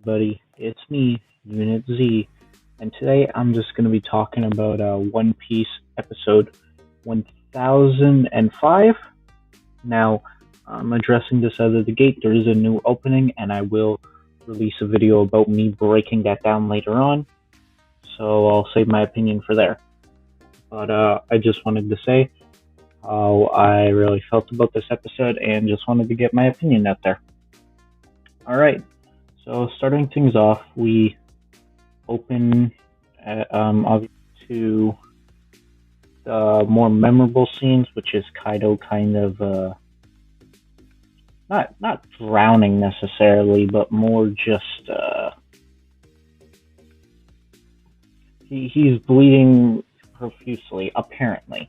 Buddy, it's me, Unit Z, and today I'm just going to be talking about One Piece episode 1005. Now, I'm addressing this out of the gate. There is a new opening, and I will release a video about me breaking that down later on, so I'll save my opinion for there. But I just wanted to say how I really felt about this episode and just wanted to get my opinion out there. Alright, so starting things off, we open obviously to the more memorable scenes, which is Kaido kind of not drowning necessarily, but more just he's bleeding profusely apparently,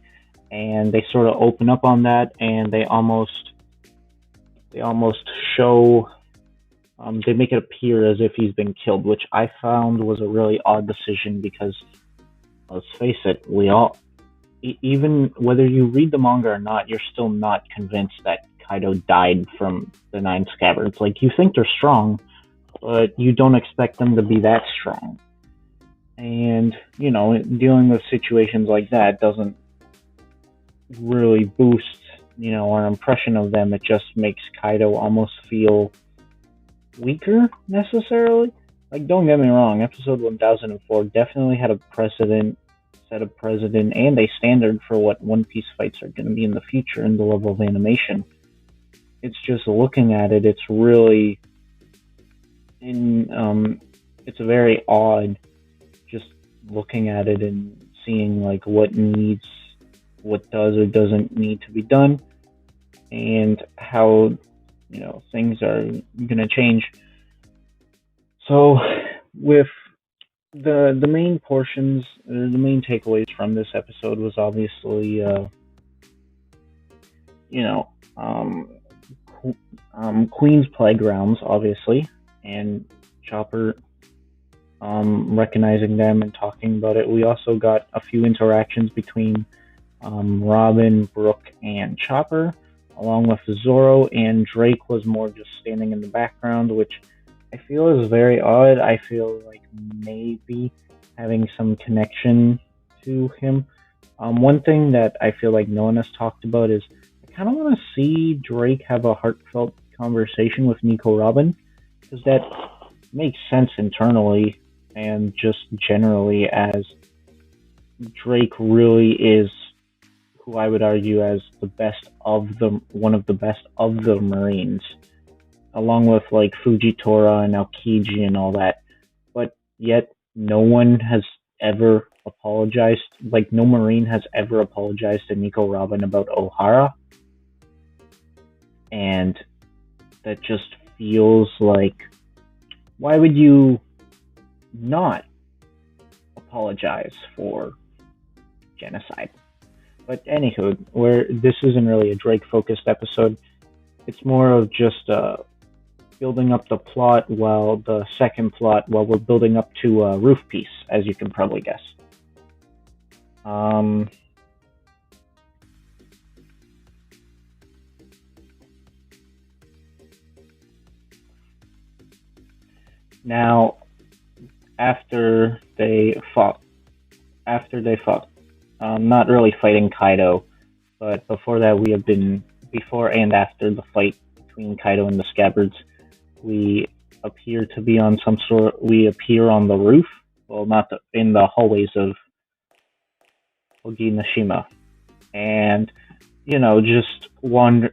and they sort of open up on that, and they almost show. They make it appear as if he's been killed, which I found was a really odd decision because, let's face it, we all, even whether you read the manga or not, you're still not convinced that Kaido died from the Nine Scabbards. Like, you think they're strong, but you don't expect them to be that strong. And, dealing with situations like that doesn't really boost, our impression of them. It just makes Kaido almost feel weaker necessarily. Like, don't get me wrong, episode 1004 definitely had a set a precedent and a standard for what One Piece fights are going to be in the future in the level of animation. It's just looking at it, it's really it's very odd just looking at it and seeing like what does or doesn't need to be done, and how things are going to change. So with the main portions, or the main takeaways from this episode was obviously Queen's playgrounds, obviously, and Chopper recognizing them and talking about it. We also got a few interactions between Robin, Brook, and Chopper, along with Zoro, and Drake was more just standing in the background, which I feel is very odd. I feel like maybe having some connection to him. One thing that I feel like no one has talked about is I kind of want to see Drake have a heartfelt conversation with Nico Robin, because that makes sense internally and just generally, as Drake really is who I would argue as one of the best of the Marines, along with like Fujitora and Aokiji and all that. But yet no one has ever apologized, like no Marine has ever apologized to Nico Robin about Ohara. And that just feels like, why would you not apologize for genocide? But anywho, this isn't really a Drake-focused episode. It's more of just building up the plot, while we're building up to Roof Piece, as you can probably guess. Now, after they fought, not really fighting Kaido, but before that, before and after the fight between Kaido and the Scabbards, we appear on the roof, well, not in the hallways of Oginoshima, and just wander.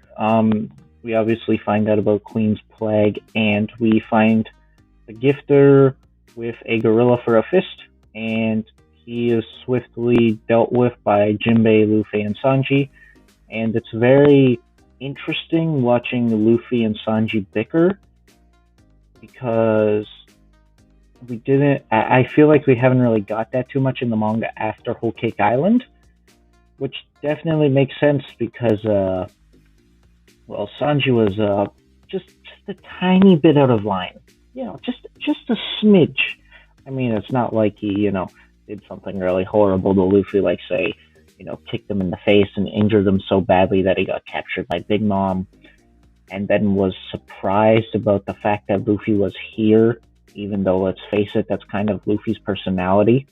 We obviously find out about Queen's Plague, and we find the Gifter with a gorilla for a fist, and he is swiftly dealt with by Jinbei, Luffy, and Sanji, and it's very interesting watching Luffy and Sanji bicker, because I feel like we haven't really got that too much in the manga after Whole Cake Island, which definitely makes sense because, Sanji was just a tiny bit out of line, just a smidge. I mean, it's not like he, did something really horrible to Luffy, like say, kicked him in the face and injured him so badly that he got captured by Big Mom, and then was surprised about the fact that Luffy was here even though, let's face it, that's kind of Luffy's personality.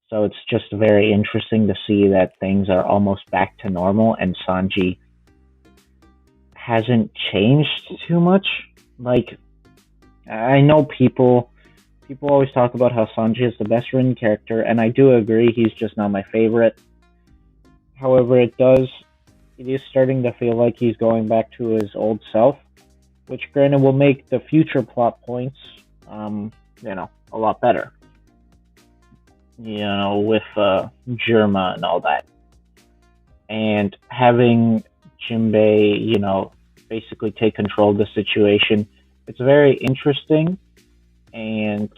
So it's just very interesting to see that things are almost back to normal and Sanji hasn't changed too much. Like, I know people always talk about how Sanji is the best written character, and I do agree he's just not my favorite. However, it is starting to feel like he's going back to his old self, which granted will make the future plot points, a lot better. With Germa and all that, and having Jinbei, basically take control of the situation. It's very interesting and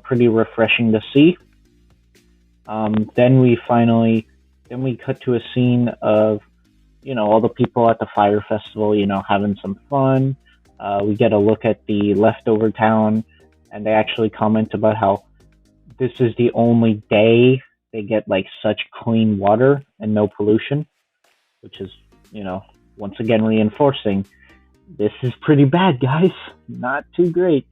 pretty refreshing to see. Then we cut to a scene of all the people at the fire festival, having some fun. We get a look at the leftover town, and they actually comment about how this is the only day they get like such clean water and no pollution, which is once again reinforcing this is pretty bad, guys. Not too great.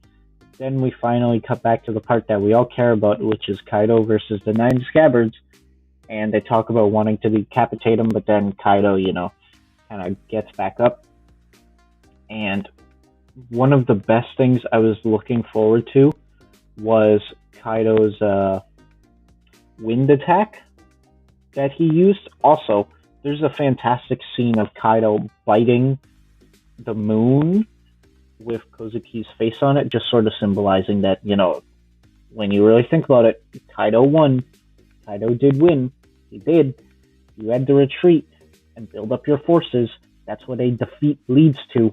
Then we finally cut back to the part that we all care about, which is Kaido versus the Nine Scabbards. And they talk about wanting to decapitate him, but then Kaido, kind of gets back up. And one of the best things I was looking forward to was Kaido's wind attack that he used. Also, there's a fantastic scene of Kaido biting the moon with Kozuki's face on it, just sort of symbolizing that, when you really think about it, Kaido won. Kaido did win. He did. You had to retreat and build up your forces. That's what a defeat leads to.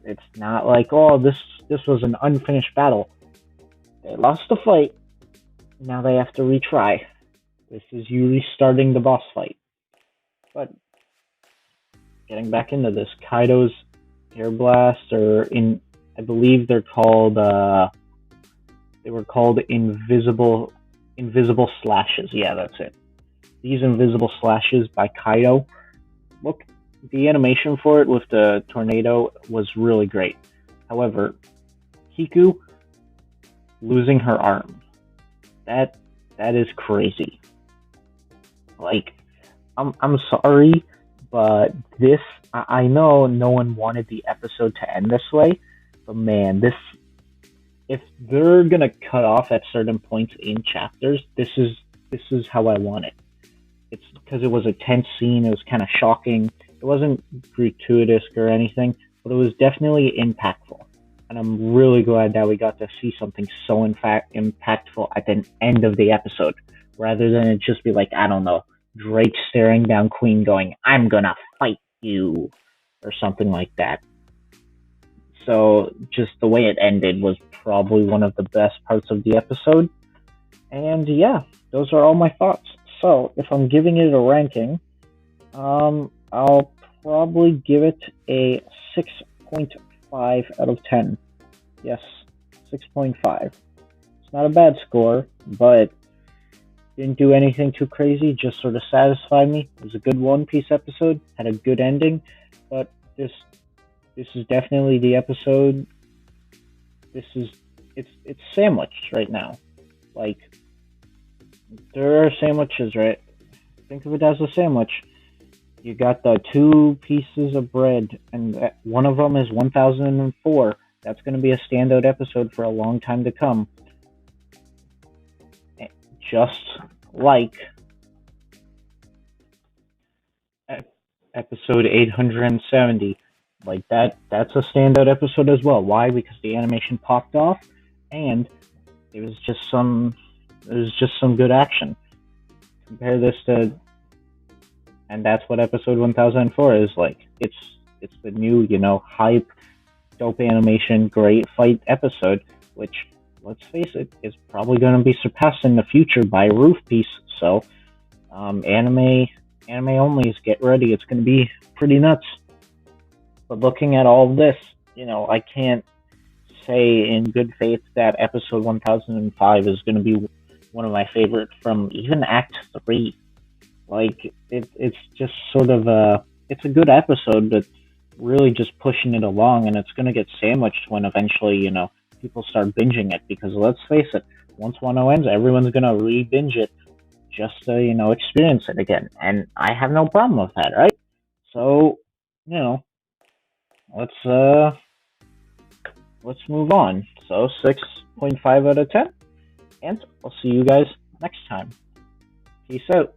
It's not like, oh, this was an unfinished battle. They lost the fight. Now they have to retry. This is you restarting the boss fight. But getting back into this, Kaido's air blast, I believe they're called, they were called invisible slashes. Yeah, that's it. These invisible slashes by Kaido. Look, the animation for it with the tornado was really great. However, Kiku losing her arm, that is crazy. Like, I'm sorry, but this, I know no one wanted the episode to end this way, but man, if they're gonna cut off at certain points in chapters, this is how I want it. It's because it was a tense scene. It was kind of shocking. It wasn't gratuitous or anything, but it was definitely impactful. And I'm really glad that we got to see something so impactful at the end of the episode, rather than it just be like, I don't know, Drake staring down Queen going, I'm gonna fight you, or something like that. So just the way it ended was probably one of the best parts of the episode. And yeah, those are all my thoughts. So if I'm giving it a ranking, I'll probably give it a 6.5 out of 10. Yes, 6.5. It's not a bad score, but didn't do anything too crazy, just sort of satisfied me. It was a good One Piece episode, had a good ending, but this is definitely the episode. It's sandwiched right now. Like, there are sandwiches, right? Think of it as a sandwich. You got the two pieces of bread, and one of them is 1004. That's going to be a standout episode for a long time to come. Just like episode 870. Like that's a standout episode as well. Why? Because the animation popped off, and it was just some good action. Compare this to, and that's what episode 1004 is like. It's the new, hype, dope animation, great fight episode, which, let's face it, is probably going to be surpassed in the future by Roof Piece. So, anime onlys, get ready. It's going to be pretty nuts. But looking at all of this, I can't say in good faith that episode 1005 is going to be one of my favorites from even Act 3. Like, it's just sort of it's a good episode, but really just pushing it along, and it's going to get sandwiched when eventually, people start binging it, because let's face it, once 1.0 ends, everyone's gonna re-binge it just to, experience it again. And I have no problem with that, right? So, you know, let's let's move on. So 6.5 out of 10, and I'll see you guys next time. Peace out.